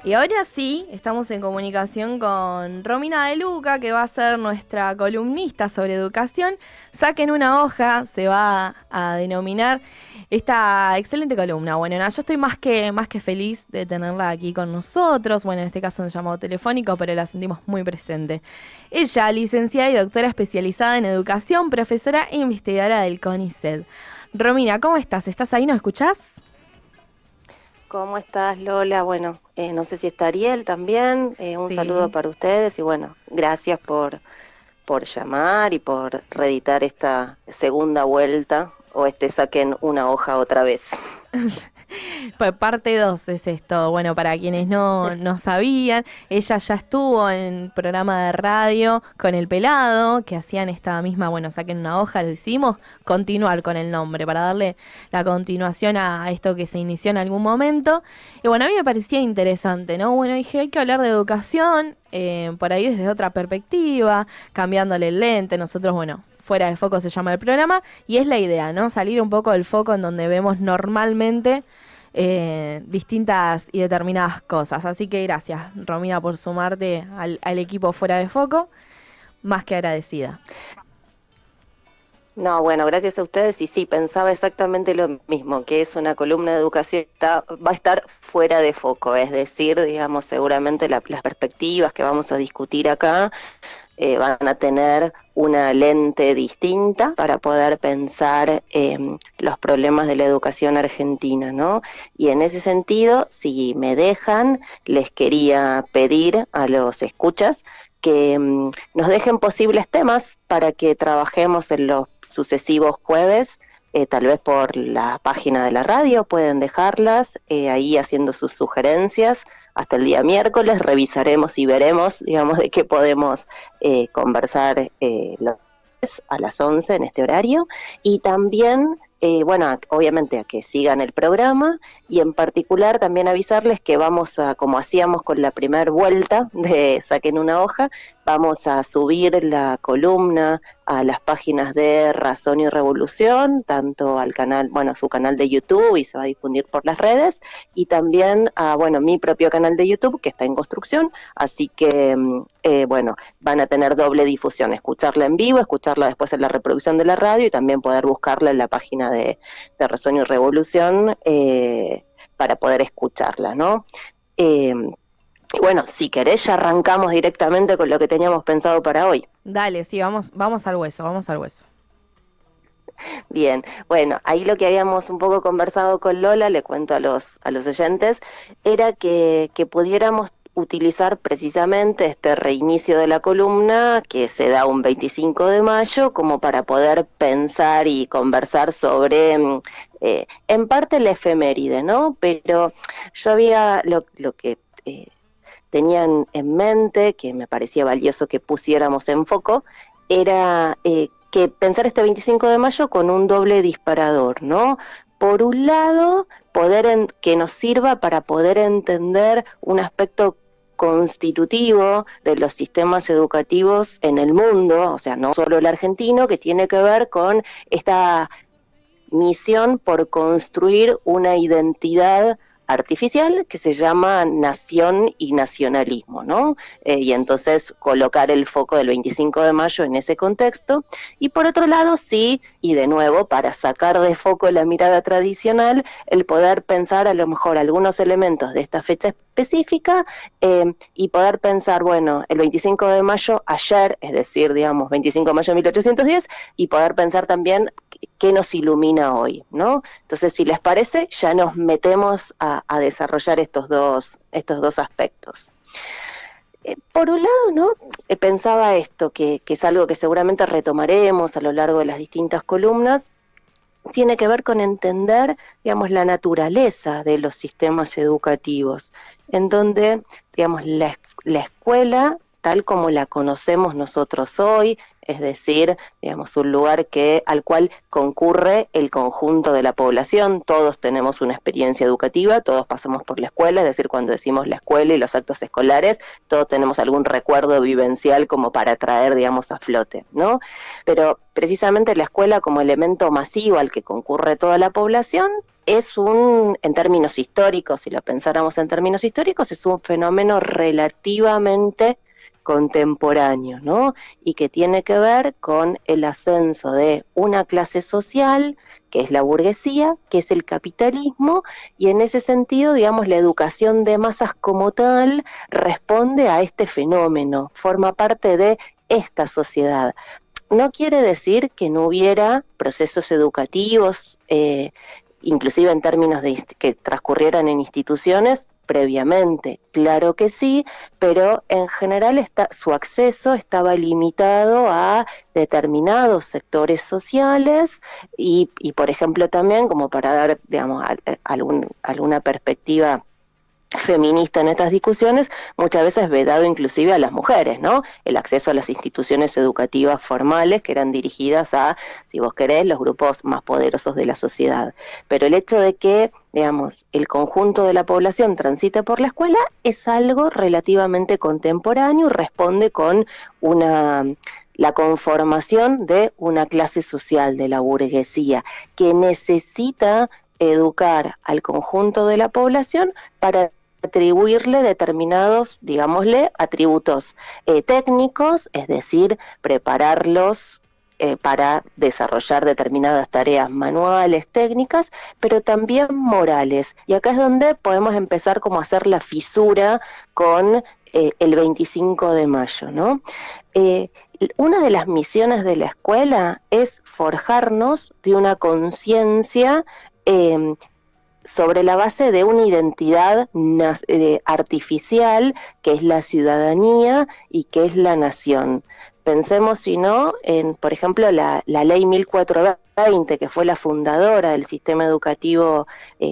Y ahora sí, estamos en comunicación con Romina de Luca, que va a ser nuestra columnista sobre educación. Saquen una hoja, se va a denominar esta excelente columna. Bueno, yo estoy más que feliz de tenerla aquí con nosotros. Bueno, en este caso un llamado telefónico, pero la sentimos muy presente. Ella, licenciada y doctora especializada en educación, profesora e investigadora del CONICET. Romina, ¿cómo estás? ¿Estás ahí? ¿Nos escuchás? ¿Cómo estás, Lola? Bueno, no sé si está Ariel también. Un saludo Sí. para ustedes y bueno, gracias por llamar y por reeditar esta segunda vuelta o saquen una hoja otra vez. Pues parte 2 es esto. Bueno, para quienes no sabían, ella ya estuvo en programa de radio con El Pelado, que hacían esta misma, bueno, saquen una hoja, le decidimos continuar con el nombre para darle la continuación a esto que se inició en algún momento. Y bueno, a mí me parecía interesante, ¿no? Bueno, dije, hay que hablar de educación, por ahí desde otra perspectiva, cambiándole el lente. Nosotros, bueno, Fuera de Foco se llama el programa, y es la idea, ¿no? Salir un poco del foco en donde vemos normalmente distintas y determinadas cosas. Así que gracias, Romina, por sumarte al equipo Fuera de Foco. Más que agradecida. No, bueno, gracias a ustedes y sí, pensaba exactamente lo mismo, que es una columna de educación que va a estar fuera de foco, es decir, digamos, seguramente las perspectivas que vamos a discutir acá van a tener una lente distinta para poder pensar los problemas de la educación argentina, ¿no? Y en ese sentido, si me dejan, les quería pedir a los escuchas que nos dejen posibles temas para que trabajemos en los sucesivos jueves, tal vez por la página de la radio, pueden dejarlas ahí haciendo sus sugerencias. Hasta el día miércoles revisaremos y veremos, digamos, de qué podemos conversar a las 11 en este horario. Y también, bueno, obviamente a que sigan el programa y en particular también avisarles que vamos a, como hacíamos con la primera vuelta de Saquen una hoja, vamos a subir la columna a las páginas de Razón y Revolución, tanto al canal, bueno, su canal de YouTube y se va a difundir por las redes, y también a, bueno, mi propio canal de YouTube que está en construcción, así que, bueno, van a tener doble difusión, escucharla en vivo, escucharla después en la reproducción de la radio y también poder buscarla en la página de Razón y Revolución para poder escucharla, ¿no? Y bueno, si querés ya arrancamos directamente con lo que teníamos pensado para hoy. Dale, sí, vamos al hueso, vamos al hueso. Bien, bueno, ahí lo que habíamos un poco conversado con Lola, le cuento a los oyentes, era que pudiéramos utilizar precisamente este reinicio de la columna que se da un 25 de mayo como para poder pensar y conversar sobre, en parte la efeméride, ¿no? Pero yo había lo que tenían en mente, que me parecía valioso que pusiéramos en foco, era que pensar este 25 de mayo con un doble disparador, ¿no? Por un lado, que nos sirva para poder entender un aspecto constitutivo de los sistemas educativos en el mundo, o sea, no solo el argentino, que tiene que ver con esta misión por construir una identidad artificial que se llama nación y nacionalismo, ¿no? Y entonces colocar el foco del 25 de mayo en ese contexto. Y por otro lado, sí, y de nuevo, para sacar de foco la mirada tradicional, el poder pensar a lo mejor algunos elementos de esta fecha específica y poder pensar, bueno, el 25 de mayo ayer, es decir, digamos, 25 de mayo de 1810, y poder pensar también qué nos ilumina hoy, ¿no? Entonces, si les parece, ya nos metemos a desarrollar estos dos aspectos. Por un lado, ¿no? Pensaba esto, que es algo que seguramente retomaremos a lo largo de las distintas columnas, tiene que ver con entender, digamos, la naturaleza de los sistemas educativos, en donde, digamos, la escuela, tal como la conocemos nosotros hoy, es decir, digamos, un lugar al cual concurre el conjunto de la población, todos tenemos una experiencia educativa, todos pasamos por la escuela, es decir, cuando decimos la escuela y los actos escolares, todos tenemos algún recuerdo vivencial como para traer, digamos, a flote, ¿no? Pero precisamente la escuela como elemento masivo al que concurre toda la población en términos históricos, si lo pensáramos en términos históricos, es un fenómeno relativamente contemporáneo, ¿no? Y que tiene que ver con el ascenso de una clase social, que es la burguesía, que es el capitalismo, y en ese sentido, digamos, la educación de masas como tal responde a este fenómeno, forma parte de esta sociedad. No quiere decir que no hubiera procesos educativos, inclusive en términos de que transcurrieran en instituciones previamente, claro que sí, pero en general su acceso estaba limitado a determinados sectores sociales y por ejemplo también, como para dar, digamos, alguna perspectiva feminista en estas discusiones, muchas veces vedado inclusive a las mujeres, ¿no? El acceso a las instituciones educativas formales que eran dirigidas a, si vos querés, los grupos más poderosos de la sociedad. Pero el hecho de que, digamos, el conjunto de la población transite por la escuela es algo relativamente contemporáneo y responde con la conformación de una clase social, de la burguesía, que necesita educar al conjunto de la población para atribuirle determinados, digámosle, atributos técnicos, es decir, prepararlos para desarrollar determinadas tareas manuales, técnicas, pero también morales. Y acá es donde podemos empezar como a hacer la fisura con el 25 de mayo, ¿no? Una de las misiones de la escuela es forjarnos de una conciencia sobre la base de una identidad artificial que es la ciudadanía y que es la nación. Pensemos, si no, en, por ejemplo, la ley 1420, que fue la fundadora del sistema educativo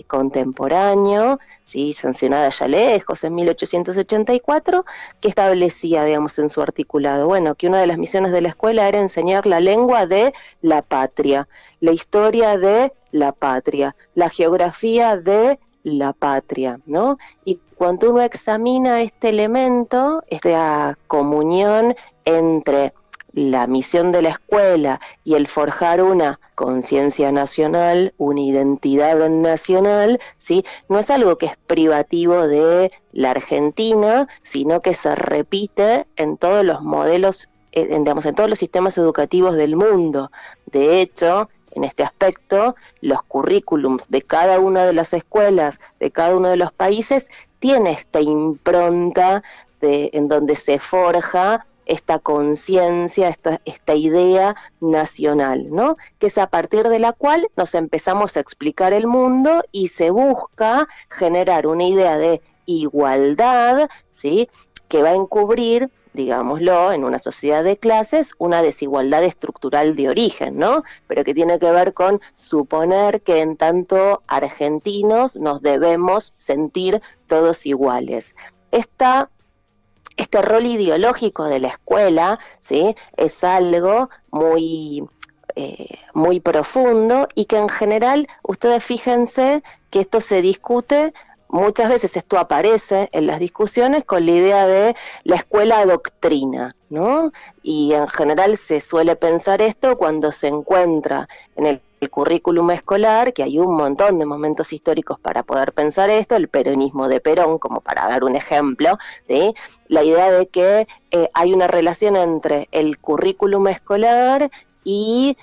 contemporáneo, ¿sí? Sancionada ya lejos, en 1884, que establecía, digamos, en su articulado, bueno, que una de las misiones de la escuela era enseñar la lengua de la patria, la historia de la patria, la geografía de la patria, ¿no? Y cuando uno examina este elemento, esta comunión entre la misión de la escuela y el forjar una conciencia nacional, una identidad nacional, ¿sí? No es algo que es privativo de la Argentina, sino que se repite en todos los modelos, digamos, en todos los sistemas educativos del mundo. De hecho, en este aspecto, los currículums de cada una de las escuelas, de cada uno de los países, tiene esta impronta en donde se forja esta conciencia, esta idea nacional, ¿no? Que es a partir de la cual nos empezamos a explicar el mundo y se busca generar una idea de igualdad, ¿sí? Que va a encubrir, digámoslo, en una sociedad de clases, una desigualdad estructural de origen, ¿no? Pero que tiene que ver con suponer que en tanto argentinos nos debemos sentir todos iguales. Este rol ideológico de la escuela, ¿sí? Es algo muy profundo y que en general, ustedes fíjense que esto se discute. Muchas veces esto aparece en las discusiones con la idea de la escuela doctrina, ¿no? Y en general se suele pensar esto cuando se encuentra en el currículum escolar, que hay un montón de momentos históricos para poder pensar esto, el peronismo de Perón, como para dar un ejemplo, ¿sí? La idea de que hay una relación entre el currículum escolar y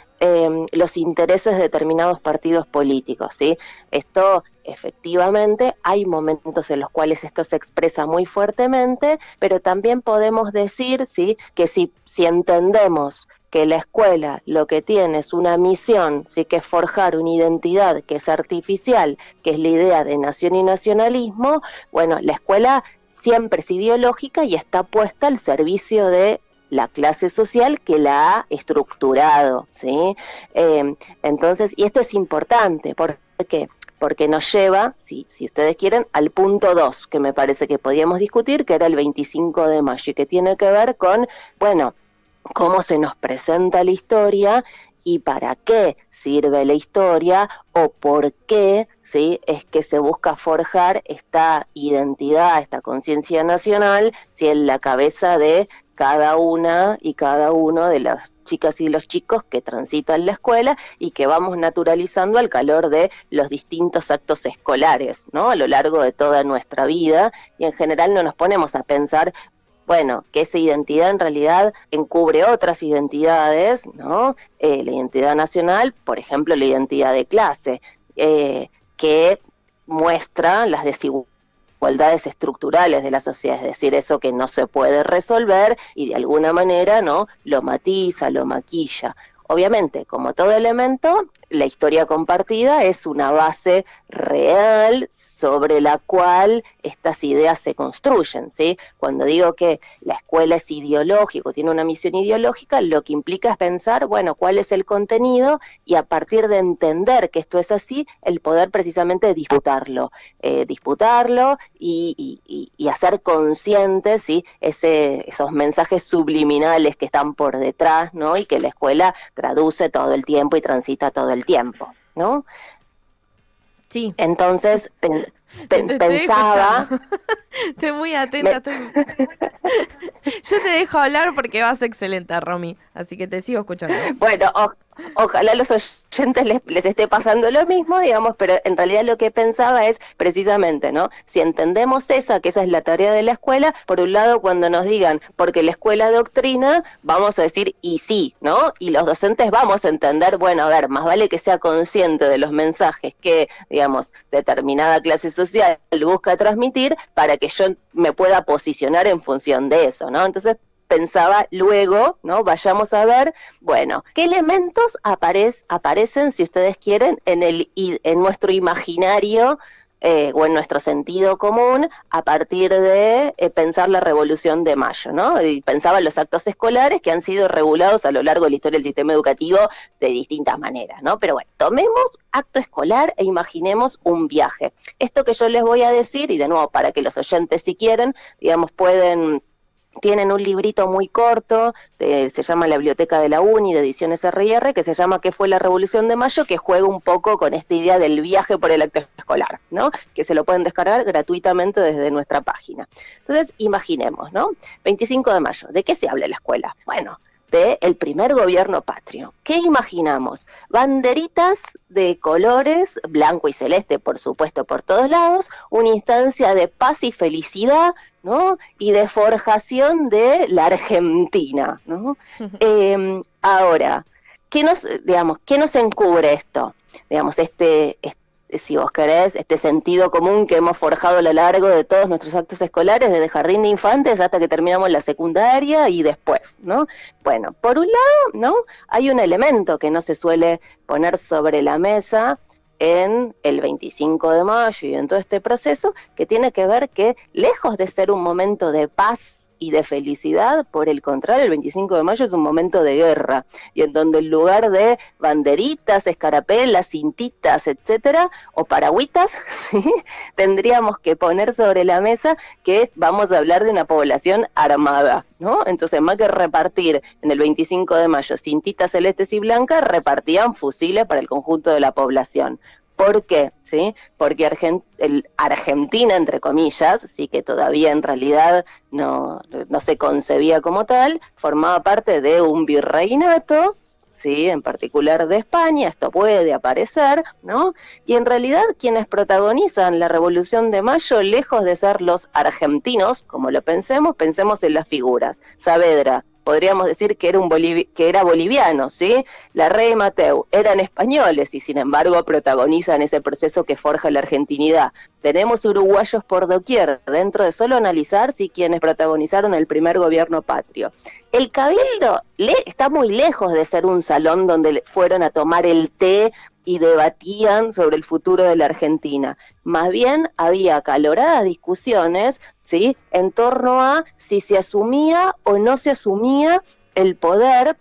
los intereses de determinados partidos políticos, ¿sí? Esto, efectivamente, hay momentos en los cuales esto se expresa muy fuertemente, pero también podemos decir, ¿sí? Que si entendemos que la escuela lo que tiene es una misión, ¿sí? Que es forjar una identidad que es artificial, que es la idea de nación y nacionalismo, bueno, la escuela siempre es ideológica y está puesta al servicio de la clase social que la ha estructurado, ¿sí? Entonces, y esto es importante, ¿por qué? Porque nos lleva, si ustedes quieren, al punto 2, que me parece que podíamos discutir, que era el 25 de mayo, y que tiene que ver con, bueno, cómo se nos presenta la historia y para qué sirve la historia o por qué, ¿sí?, es que se busca forjar esta identidad, esta conciencia nacional, ¿sí?, en la cabeza de cada una y cada uno de las chicas y los chicos que transitan la escuela y que vamos naturalizando al calor de los distintos actos escolares, ¿no?, a lo largo de toda nuestra vida, y en general no nos ponemos a pensar, bueno, que esa identidad en realidad encubre otras identidades, ¿no? La identidad nacional, por ejemplo, la identidad de clase, que muestra las desigualdades estructurales de la sociedad, es decir, eso que no se puede resolver y de alguna manera, ¿no?, lo matiza, lo maquilla. Obviamente, como todo elemento, la historia compartida es una base real sobre la cual estas ideas se construyen, ¿sí? Cuando digo que la escuela es ideológica, tiene una misión ideológica, lo que implica es pensar, bueno, cuál es el contenido y a partir de entender que esto es así, el poder precisamente disputarlo y hacer conscientes, ¿sí?, esos mensajes subliminales que están por detrás, ¿no?, y que la escuela traduce todo el tiempo y transita todo el tiempo, ¿no? Sí. Entonces pensaba... Estoy muy atenta. Yo te dejo hablar porque vas excelente, Romy, así que te sigo escuchando. Bueno, ojalá a los oyentes les esté pasando lo mismo, digamos, pero en realidad lo que pensaba es precisamente, ¿no?, si entendemos que esa es la tarea de la escuela, por un lado cuando nos digan, porque la escuela doctrina, vamos a decir, y sí, ¿no?, y los docentes vamos a entender, bueno, a ver, más vale que sea consciente de los mensajes que, digamos, determinada clase social busca transmitir para que yo me pueda posicionar en función de eso, ¿no? Entonces pensaba luego, ¿no?, vayamos a ver, bueno, qué elementos aparecen, si ustedes quieren, en nuestro imaginario o en nuestro sentido común a partir de pensar la Revolución de Mayo, ¿no? Y pensaba los actos escolares que han sido regulados a lo largo de la historia del sistema educativo de distintas maneras, ¿no? Pero bueno, tomemos acto escolar e imaginemos un viaje. Esto que yo les voy a decir, y de nuevo, para que los oyentes, si quieren, digamos, tienen un librito muy corto, se llama La Biblioteca de la UNI, de Ediciones R&R, que se llama ¿Qué fue la Revolución de Mayo?, que juega un poco con esta idea del viaje por el acto escolar, ¿no?, que se lo pueden descargar gratuitamente desde nuestra página. Entonces, imaginemos, ¿no?, 25 de mayo, ¿de qué se habla en la escuela? Bueno, del primer gobierno patrio. ¿Qué imaginamos? Banderitas de colores, blanco y celeste, por supuesto, por todos lados, una instancia de paz y felicidad, ¿no?, y de forjación de la Argentina, ¿no? Ahora, ¿qué nos encubre esto? Digamos, si vos querés, este sentido común que hemos forjado a lo largo de todos nuestros actos escolares, desde jardín de infantes hasta que terminamos la secundaria y después, ¿no? Bueno, por un lado, ¿no?, hay un elemento que no se suele poner sobre la mesa en el 25 de mayo y en todo este proceso, que tiene que ver que, lejos de ser un momento de paz y de felicidad, por el contrario, el 25 de mayo es un momento de guerra, y en donde en lugar de banderitas, escarapelas, cintitas, etcétera, o paragüitas, ¿sí?, tendríamos que poner sobre la mesa que vamos a hablar de una población armada, ¿no? Entonces, más que repartir en el 25 de mayo cintitas celestes y blancas, repartían fusiles para el conjunto de la población. ¿Por qué? ¿Sí? Porque Argentina, entre comillas, sí, que todavía en realidad no se concebía como tal, formaba parte de un virreinato, ¿sí?, en particular de España, esto puede aparecer, ¿no? Y en realidad quienes protagonizan la Revolución de Mayo, lejos de ser los argentinos, como lo pensemos en las figuras. Saavedra, podríamos decir que era boliviano, ¿sí? Larrey y Mateu eran españoles y sin embargo protagonizan ese proceso que forja la argentinidad. Tenemos uruguayos por doquier, dentro de solo analizar quienes protagonizaron el primer gobierno patrio. El Cabildo está muy lejos de ser un salón donde fueron a tomar el té y debatían sobre el futuro de la Argentina. Más bien había acaloradas discusiones, ¿sí?, en torno a si se asumía o no se asumía el poder,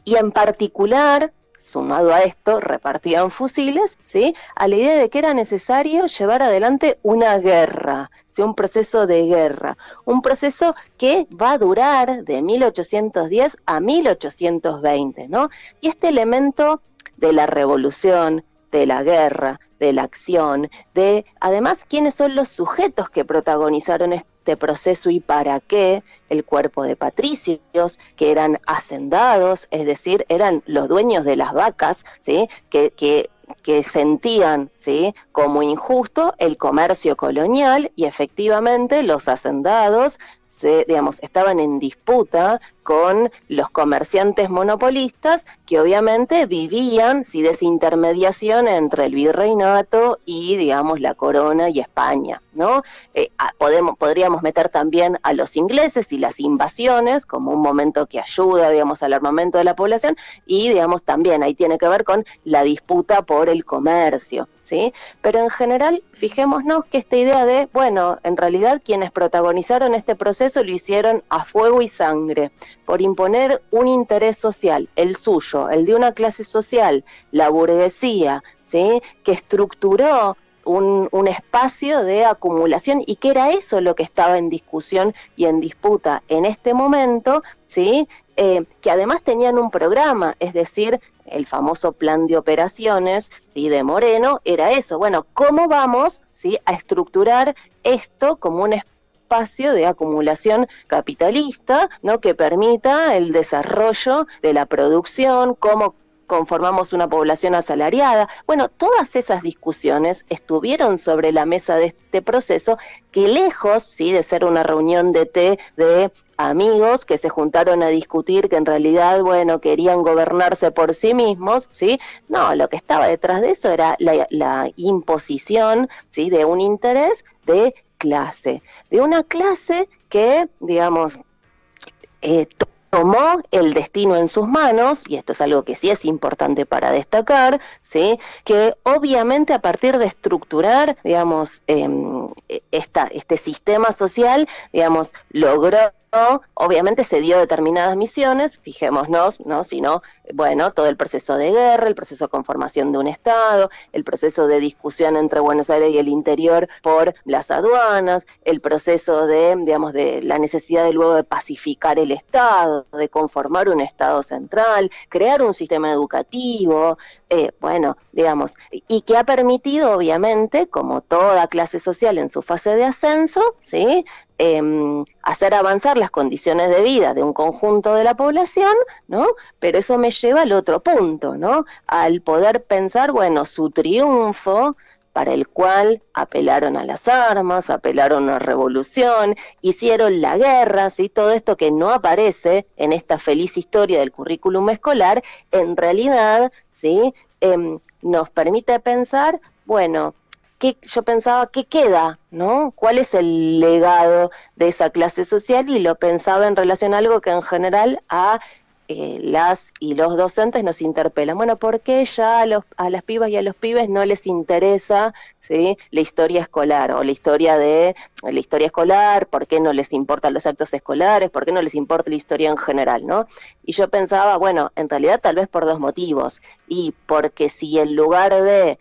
y en particular, sumado a esto, repartían fusiles, ¿sí?, a la idea de que era necesario llevar adelante una guerra, ¿sí?, un proceso de guerra, un proceso que va a durar de 1810 a 1820, ¿no? Y este elemento de la revolución, de la guerra, de la acción, de además quiénes son los sujetos que protagonizaron este proceso y para qué, el cuerpo de patricios, que eran hacendados, es decir, eran los dueños de las vacas, ¿sí?, que sentían, ¿sí?, como injusto el comercio colonial, y efectivamente los hacendados estaban en disputa con los comerciantes monopolistas que obviamente vivían, ¿sí?, de esa intermediación entre el virreinato y, digamos, la corona y España, ¿no? Podríamos meter también a los ingleses y las invasiones como un momento que ayuda, digamos, al armamento de la población, y, digamos, también ahí tiene que ver con la disputa por el comercio, ¿sí? Pero en general, fijémonos que esta idea de, bueno, en realidad quienes protagonizaron este proceso lo hicieron a fuego y sangre, por imponer un interés social, el suyo, el de una clase social, la burguesía, ¿sí?, que estructuró un espacio de acumulación, y que era eso lo que estaba en discusión y en disputa en este momento, ¿sí?, que además tenían un programa, es decir, el famoso plan de operaciones, ¿sí?, de Moreno, era eso, bueno, ¿cómo vamos, ¿sí?, a estructurar esto como un espacio de acumulación capitalista, ¿no?, que permita el desarrollo de la producción, cómo conformamos una población asalariada? Bueno, todas esas discusiones estuvieron sobre la mesa de este proceso, que lejos, ¿sí?, de ser una reunión de té de amigos que se juntaron a discutir, que en realidad, bueno, querían gobernarse por sí mismos, ¿sí? No, lo que estaba detrás de eso era la imposición, ¿sí?, de un interés de clase, de una clase que, digamos, tomó el destino en sus manos, y esto es algo que sí es importante para destacar, ¿sí?, que obviamente a partir de estructurar, digamos, este sistema social, digamos, logró, obviamente se dio determinadas misiones, fijémonos, ¿no?, sino, bueno, todo el proceso de guerra, el proceso de conformación de un Estado, el proceso de discusión entre Buenos Aires y el interior por las aduanas, el proceso de, digamos, de la necesidad de luego de pacificar el Estado, de conformar un Estado central, crear un sistema educativo, bueno, digamos, y que ha permitido, obviamente, como toda clase social en su fase de ascenso, ¿sí?, hacer avanzar las condiciones de vida de un conjunto de la población, ¿no? Pero eso me lleva al otro punto, ¿no?, al poder pensar, bueno, su triunfo, para el cual apelaron a las armas, apelaron a la revolución, hicieron la guerra, ¿sí?, todo esto que no aparece en esta feliz historia del currículum escolar, en realidad, ¿sí?, nos permite pensar, bueno, yo pensaba, ¿qué queda, no? ¿Cuál es el legado de esa clase social? Y lo pensaba en relación a algo que en general a las y los docentes nos interpelan. Bueno, ¿por qué ya a las pibas y a los pibes no les interesa, ¿sí?, la historia escolar o la historia escolar? ¿Por qué no les importan los actos escolares? ¿Por qué no les importa la historia en general, no? Y yo pensaba, bueno, en realidad tal vez por dos motivos. Y porque si en lugar de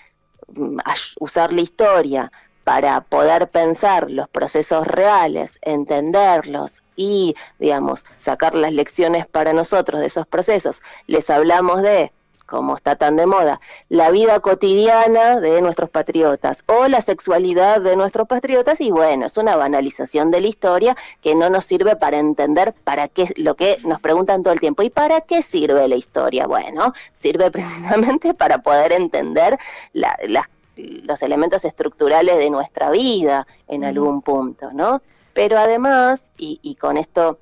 usar la historia para poder pensar los procesos reales, entenderlos y, digamos, sacar las lecciones para nosotros de esos procesos, les hablamos de, como está tan de moda, la vida cotidiana de nuestros patriotas o la sexualidad de nuestros patriotas, y bueno, es una banalización de la historia que no nos sirve para entender para qué, lo que nos preguntan todo el tiempo, ¿y para qué sirve la historia? Bueno, sirve precisamente para poder entender los elementos estructurales de nuestra vida en algún punto, ¿no? Pero además, y con esto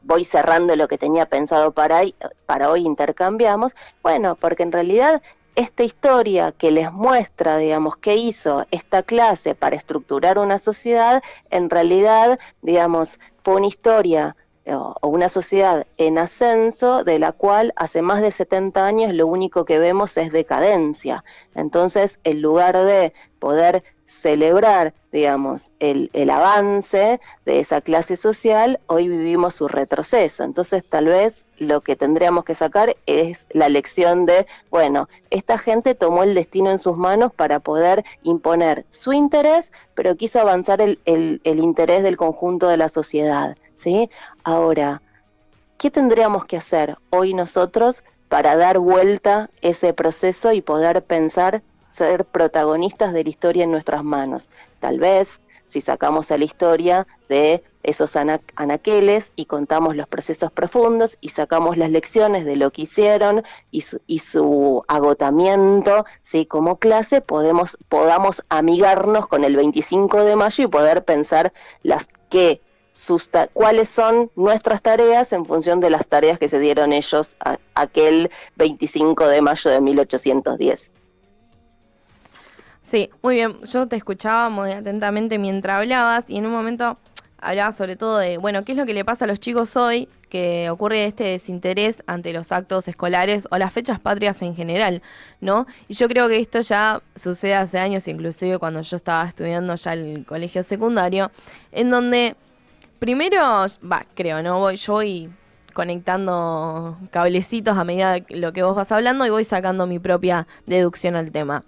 voy cerrando lo que tenía pensado para hoy, intercambiamos, bueno, porque en realidad esta historia que les muestra, digamos, qué hizo esta clase para estructurar una sociedad, en realidad, digamos, fue una historia o una sociedad en ascenso, de la cual hace más de 70 años lo único que vemos es decadencia. Entonces, en lugar de poder celebrar, digamos, el avance de esa clase social, hoy vivimos su retroceso. Entonces, tal vez lo que tendríamos que sacar es la lección de, bueno, esta gente tomó el destino en sus manos para poder imponer su interés, pero quiso avanzar el interés del conjunto de la sociedad, ¿sí? Ahora, ¿qué tendríamos que hacer hoy nosotros para dar vuelta ese proceso y poder pensar ser protagonistas de la historia en nuestras manos? Tal vez, si sacamos a la historia de esos anaqueles y contamos los procesos profundos y sacamos las lecciones de lo que hicieron y su agotamiento, ¿sí? Como clase, podamos amigarnos con el 25 de mayo y poder pensar cuáles son nuestras tareas en función de las tareas que se dieron ellos aquel 25 de mayo de 1810. Sí, muy bien. Yo te escuchaba muy atentamente mientras hablabas y en un momento hablabas sobre todo de, bueno, qué es lo que le pasa a los chicos hoy, que ocurre este desinterés ante los actos escolares o las fechas patrias en general, ¿no? Y yo creo que esto ya sucede hace años, inclusive cuando yo estaba estudiando ya el colegio secundario, en donde primero, creo, ¿no? Yo voy conectando cablecitos a medida de lo que vos vas hablando y voy sacando mi propia deducción al tema.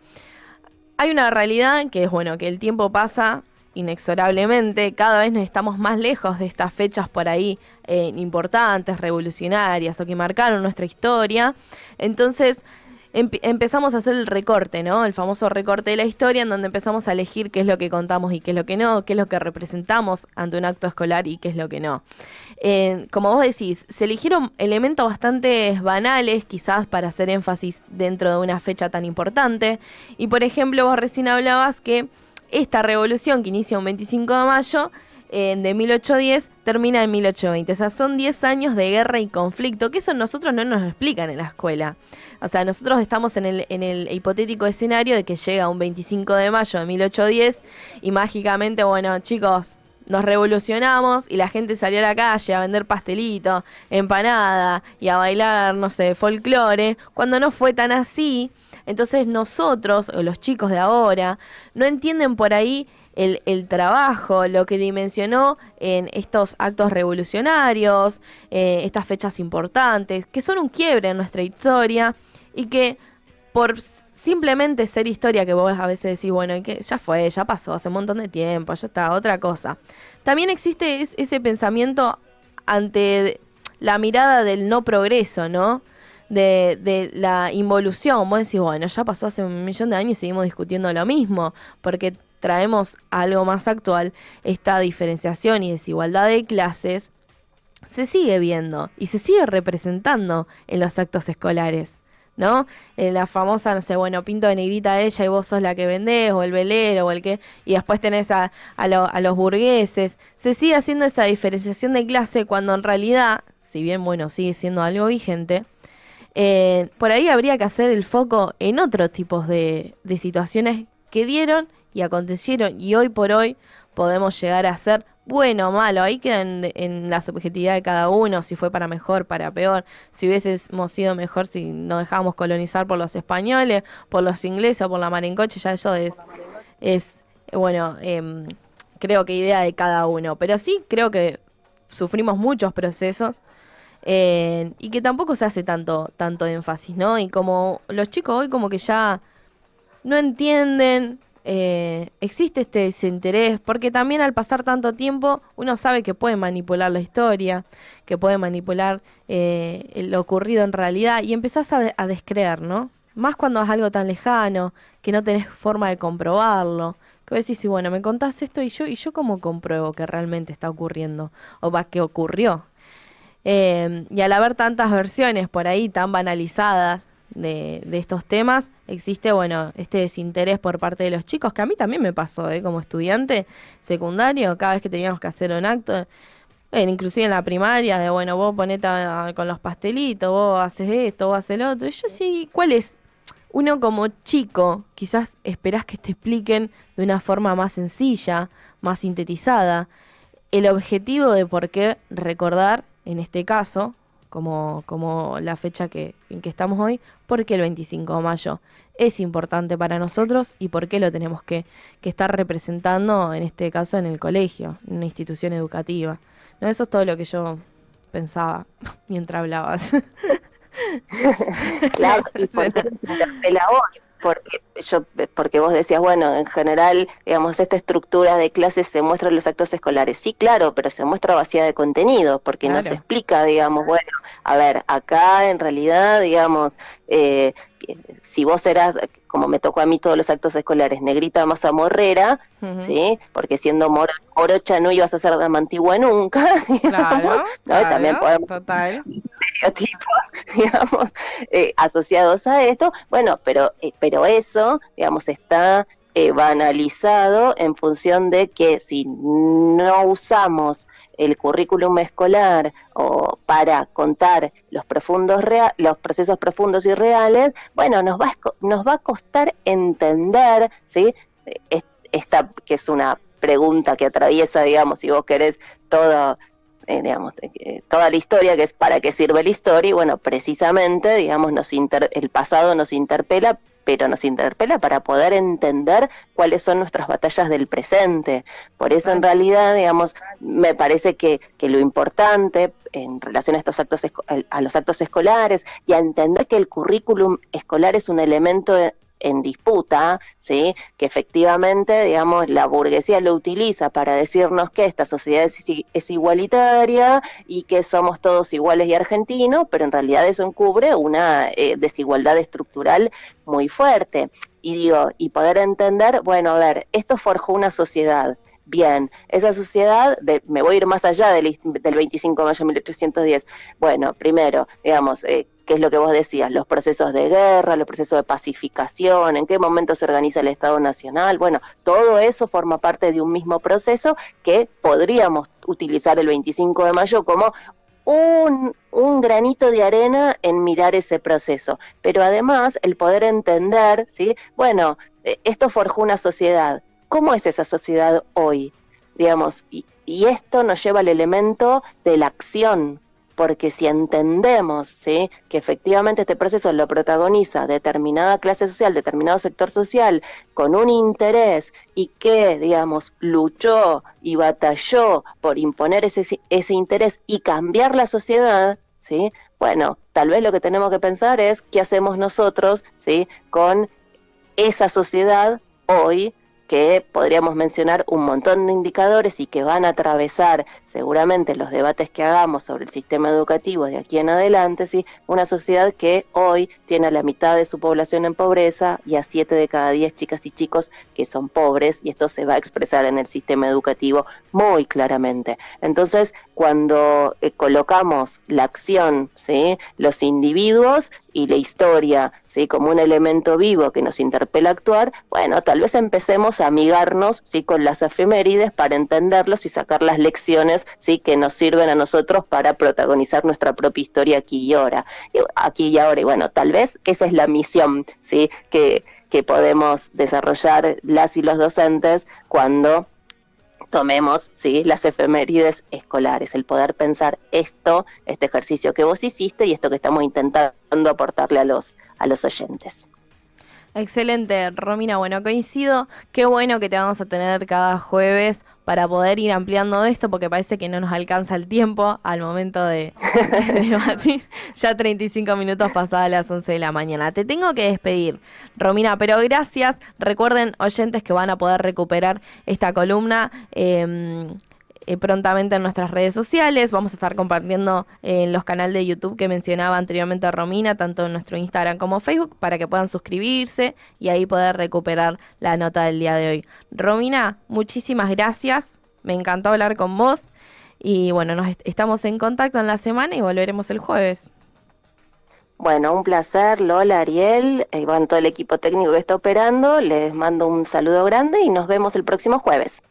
Hay una realidad que es, bueno, que el tiempo pasa inexorablemente, cada vez nos estamos más lejos de estas fechas por ahí importantes, revolucionarias o que marcaron nuestra historia. Entonces empezamos a hacer el recorte, ¿no? El famoso recorte de la historia, en donde empezamos a elegir qué es lo que contamos y qué es lo que no, qué es lo que representamos ante un acto escolar y qué es lo que no. Como vos decís, se eligieron elementos bastante banales, quizás para hacer énfasis dentro de una fecha tan importante. Y por ejemplo, vos recién hablabas que esta revolución que inicia un 25 de mayo de 1810 termina en 1820. O sea, son 10 años de guerra y conflicto, que eso nosotros no nos explican en la escuela. O sea, nosotros estamos en el hipotético escenario de que llega un 25 de mayo de 1810 y mágicamente, bueno, chicos, nos revolucionamos y la gente salió a la calle a vender pastelito, empanada y a bailar, no sé, folclore, cuando no fue tan así. Entonces nosotros, o los chicos de ahora, no entienden por ahí el trabajo, lo que dimensionó en estos actos revolucionarios, estas fechas importantes, que son un quiebre en nuestra historia y que por simplemente ser historia, que vos a veces decís, bueno, que ya fue, ya pasó, hace un montón de tiempo, ya está, otra cosa. También existe ese pensamiento ante la mirada del no progreso, ¿no? De la involución. Vos decís, bueno, ya pasó hace 1.000.000 de años y seguimos discutiendo lo mismo, porque traemos algo más actual, esta diferenciación y desigualdad de clases se sigue viendo y se sigue representando en los actos escolares, ¿no? La famosa, no sé, bueno, pinto de negrita a ella y vos sos la que vendés, o el velero, o el que... Y después tenés a los burgueses. Se sigue haciendo esa diferenciación de clase cuando en realidad, si bien, bueno, sigue siendo algo vigente, por ahí habría que hacer el foco en otros tipos de situaciones que dieron y acontecieron y hoy por hoy podemos llegar a ser bueno o malo. Ahí queda en la subjetividad de cada uno, si fue para mejor, para peor, si hubiésemos sido mejor si nos dejábamos colonizar por los españoles, por los ingleses o por la mar en coche, ya eso es bueno, creo que idea de cada uno. Pero sí creo que sufrimos muchos procesos y que tampoco se hace tanto énfasis, ¿no? Y como los chicos hoy como que ya no entienden, existe este desinterés, porque también al pasar tanto tiempo uno sabe que puede manipular la historia, que puede manipular lo ocurrido en realidad y empezás a descreer, ¿no? Más cuando es algo tan lejano, que no tenés forma de comprobarlo. Que vos decís, y bueno, me contás esto y yo cómo compruebo que realmente está ocurriendo o va que ocurrió. Y al haber tantas versiones por ahí tan banalizadas de estos temas, existe, bueno, este desinterés por parte de los chicos, que a mí también me pasó, como estudiante secundario, cada vez que teníamos que hacer un acto, inclusive en la primaria, de bueno, vos ponete con los pastelitos, vos haces esto, vos haces lo otro, y yo sí, ¿cuál es? Uno como chico, quizás esperás que te expliquen de una forma más sencilla, más sintetizada, el objetivo de por qué recordar, en este caso, como la fecha en que estamos hoy, ¿por qué el 25 de mayo? es importante para nosotros y por qué lo tenemos que estar representando, en este caso en el colegio, en una institución educativa. No, eso es todo lo que yo pensaba mientras hablabas. No, Claro, ¿y por qué me interpela hoy? Porque vos decías, bueno, en general, digamos, esta estructura de clases se muestra en los actos escolares. Sí, claro, pero se muestra vacía de contenido, porque no se claro, explica, digamos, bueno, a ver, acá en realidad, digamos, si vos eras, como me tocó a mí todos los actos escolares, negrita mazamorrera, ujú, ¿sí? Porque siendo morocha no ibas a ser dama antigua nunca, digamos, claro, ¿no? Y también claro, podemos total. estereotipos, digamos, asociados a esto, bueno, pero eso, digamos, está banalizado en función de que si no usamos el currículum escolar o para contar los procesos profundos y reales, bueno, nos va a costar entender, ¿sí? Esta que es una pregunta que atraviesa, digamos, si vos querés todo, digamos, toda la historia, que es para qué sirve la historia, y bueno, precisamente, digamos, el pasado nos interpela, pero nos interpela para poder entender cuáles son nuestras batallas del presente. Por eso, en Total. realidad, digamos, me parece que lo importante en relación a estos actos, a los actos escolares, y a entender que el currículum escolar es un elemento en disputa, ¿sí? Que efectivamente, digamos, la burguesía lo utiliza para decirnos que esta sociedad es igualitaria y que somos todos iguales y argentinos, pero en realidad eso encubre una desigualdad estructural muy fuerte. Y digo, y poder entender, bueno, a ver, esto forjó una sociedad. Bien, esa sociedad, me voy a ir más allá del 25 de mayo de 1810. Bueno, primero, digamos, ¿qué es lo que vos decías? Los procesos de guerra, los procesos de pacificación, en qué momento se organiza el Estado Nacional. Bueno, todo eso forma parte de un mismo proceso que podríamos utilizar el 25 de mayo como un granito de arena en mirar ese proceso. Pero además, el poder entender, ¿sí? Bueno, esto forjó una sociedad. ¿Cómo es esa sociedad hoy? Digamos, y esto nos lleva al elemento de la acción, porque si entendemos, ¿sí? Que efectivamente este proceso lo protagoniza determinada clase social, determinado sector social, con un interés y que, digamos, luchó y batalló por imponer ese interés y cambiar la sociedad, ¿sí? Bueno, tal vez lo que tenemos que pensar es qué hacemos nosotros, ¿sí? Con esa sociedad hoy, que podríamos mencionar un montón de indicadores y que van a atravesar seguramente los debates que hagamos sobre el sistema educativo de aquí en adelante, ¿sí? Una sociedad que hoy tiene a la mitad de su población en pobreza y a 7 de cada 10 chicas y chicos que son pobres, y esto se va a expresar en el sistema educativo muy claramente. Entonces, cuando colocamos la acción, ¿sí? Los individuos y la historia, ¿sí? Como un elemento vivo que nos interpela a actuar, bueno, tal vez empecemos a amigarnos, ¿sí? Con las efemérides para entenderlos y sacar las lecciones, ¿sí? Que nos sirven a nosotros para protagonizar nuestra propia historia aquí y ahora. Y bueno, tal vez esa es la misión, ¿sí? Que podemos desarrollar las y los docentes cuando tomemos, ¿sí? Las efemérides escolares, el poder pensar este ejercicio que vos hiciste y esto que estamos intentando aportarle a los oyentes. Excelente, Romina. Bueno, coincido. Qué bueno que te vamos a tener cada jueves para poder ir ampliando esto, porque parece que no nos alcanza el tiempo al momento de debatir. Ya 35 minutos pasadas las 11 de la mañana. Te tengo que despedir, Romina, pero gracias. Recuerden, oyentes, que van a poder recuperar esta columna prontamente en nuestras redes sociales. Vamos a estar compartiendo en los canales de YouTube que mencionaba anteriormente Romina, tanto en nuestro Instagram como Facebook, para que puedan suscribirse y ahí poder recuperar la nota del día de hoy. Romina, muchísimas gracias. Me encantó hablar con vos. Y bueno, estamos en contacto en la semana y volveremos el jueves. Bueno, un placer, Lola, Ariel, y bueno, todo el equipo técnico que está operando. Les mando un saludo grande y nos vemos el próximo jueves.